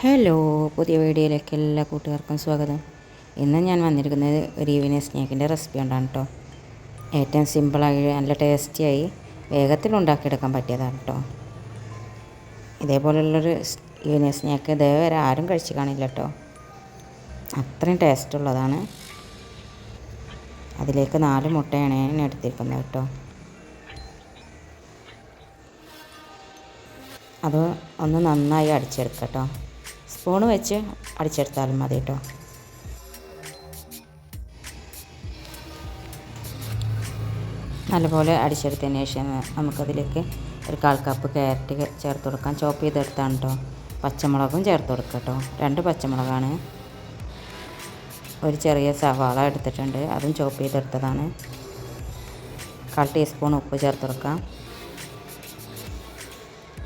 Hello, പുതിയ വീഡിയോയിലേക്ക് എല്ലാ കൂട്ടുകാർക്കും സ്വാഗതം. ഇന്ന് ഞാൻ വന്നിരിക്കുന്നത് ഒരു ഈവനിങ് സ്നാക്കിൻ്റെ റെസിപ്പി കൊണ്ടാണ് കേട്ടോ. ഏറ്റവും സിമ്പിളായി നല്ല ടേസ്റ്റിയായി വേഗത്തിൽ ഉണ്ടാക്കിയെടുക്കാൻ പറ്റിയതാണ് കേട്ടോ. ഇതേപോലുള്ളൊരു ഈവനിങ് സ്നാക്ക് ഇതേവരെ ആരും കഴിച്ച് കാണില്ല കേട്ടോ. അത്രയും ടേസ്റ്റുള്ളതാണ്. അതിലേക്ക് 4 മുട്ടയാണ് ഞാൻ എടുത്തിരിക്കുന്നത് കേട്ടോ. അത് ഒന്ന് നന്നായി അടിച്ചെടുക്കാം കേട്ടോ. സ്പൂണ് വെച്ച് അടിച്ചെടുത്താലും മതി കേട്ടോ. നല്ലപോലെ അടിച്ചെടുത്തതിന് ശേഷം നമുക്കതിലേക്ക് ഒരു 1/4 കപ്പ് ക്യാരറ്റ് ചേർത്ത് കൊടുക്കാം. ചോപ്പ് ചെയ്തെടുത്താണ് കേട്ടോ. പച്ചമുളകും ചേർത്ത് കൊടുക്കാം കേട്ടോ. 2 പച്ചമുളകാണ്. ഒരു ചെറിയ സവാള എടുത്തിട്ടുണ്ട്, അതും ചോപ്പ് ചെയ്തെടുത്തതാണ്. 1/4 ടീസ്പൂൺ ഉപ്പ് ചേർത്ത് കൊടുക്കാം.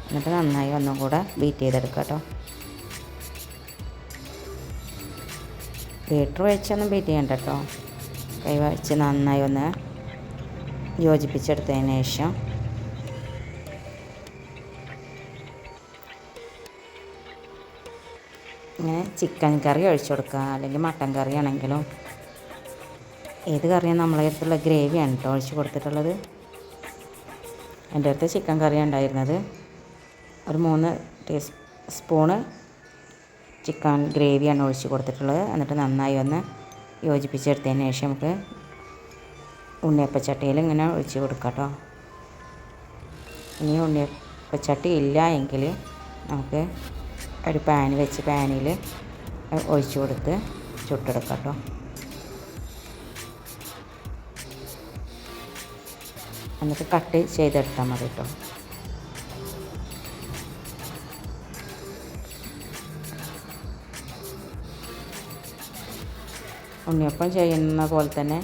എന്നിട്ട് നന്നായി ഒന്നും കൂടെ ബീറ്റ് ചെയ്തെടുക്കാം കേട്ടോ. ബീറ്റർ വെച്ചൊന്നും ബീറ്റ് ചെയ്യണ്ട കേട്ടോ. കൈ വെച്ച് നന്നായി ഒന്ന് യോജിപ്പിച്ചെടുത്തതിന് ശേഷം ഇങ്ങനെ ചിക്കൻ കറി ഒഴിച്ചു കൊടുക്കുക, അല്ലെങ്കിൽ മട്ടൻ കറി ആണെങ്കിലും ഏത് കറിയാണ് നമ്മളെ അടുത്തുള്ള ഗ്രേവിയാണ് കേട്ടോ ഒഴിച്ച് കൊടുത്തിട്ടുള്ളത്. എൻ്റെ അടുത്ത് ചിക്കൻ കറി ഉണ്ടായിരുന്നത്. ഒരു 3 ടീസ്പൂണ് ചിക്കൻ ഗ്രേവിയാണ് ഒഴിച്ച് കൊടുത്തിട്ടുള്ളത്. എന്നിട്ട് നന്നായി ഒന്ന് യോജിപ്പിച്ചെടുത്തതിന് ശേഷം നമുക്ക് ഉണ്ണിയപ്പച്ചട്ടിയിൽ ഇങ്ങനെ ഒഴിച്ച് കൊടുക്കാം കേട്ടോ. ഇനി ഉണ്ണിയപ്പച്ചട്ടി ഇല്ല എങ്കിൽ നമുക്ക് ഒരു പാൻ വെച്ച് പാനിൽ ഒഴിച്ച് കൊടുത്ത് ചുട്ടെടുക്കാം കേട്ടോ. എന്നിട്ട് കട്ട് ചെയ്തെടുത്താൽ മതി കേട്ടോ. ഉണ്ണിയപ്പം ചെയ്യുന്ന പോലെ തന്നെ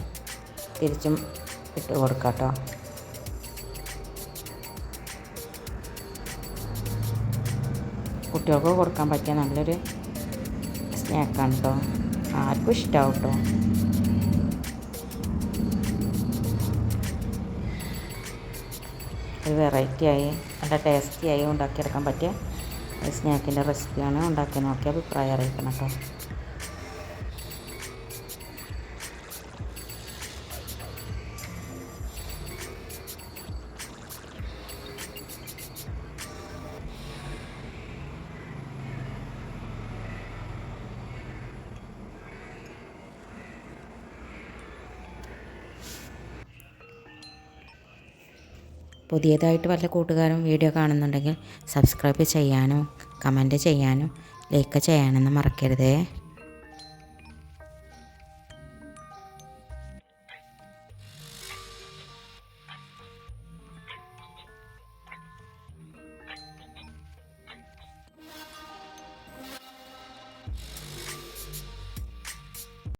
തിരിച്ചും ഇട്ട് കൊടുക്കാം കേട്ടോ. കുട്ടികൾക്ക് കൊടുക്കാൻ പറ്റിയ നല്ലൊരു സ്നാക്കാണ് കേട്ടോ. ആർക്കും ഇഷ്ടമാവും കേട്ടോ. ഒരു വെറൈറ്റിയായി നല്ല ടേസ്റ്റിയായി ഉണ്ടാക്കിയെടുക്കാൻ പറ്റിയ സ്നാക്കിൻ്റെ റെസിപ്പിയാണ്. ഉണ്ടാക്കി നോക്കി അഭിപ്രായം അറിയിക്കണം കേട്ടോ. പുതിയതായിട്ട് വല്ല കൂട്ടുകാരും വീഡിയോ കാണുന്നുണ്ടെങ്കിൽ സബ്സ്ക്രൈബ് ചെയ്യാനും കമൻറ്റ് ചെയ്യാനും ലൈക്ക് ചെയ്യാനൊന്നും മറക്കരുതേ.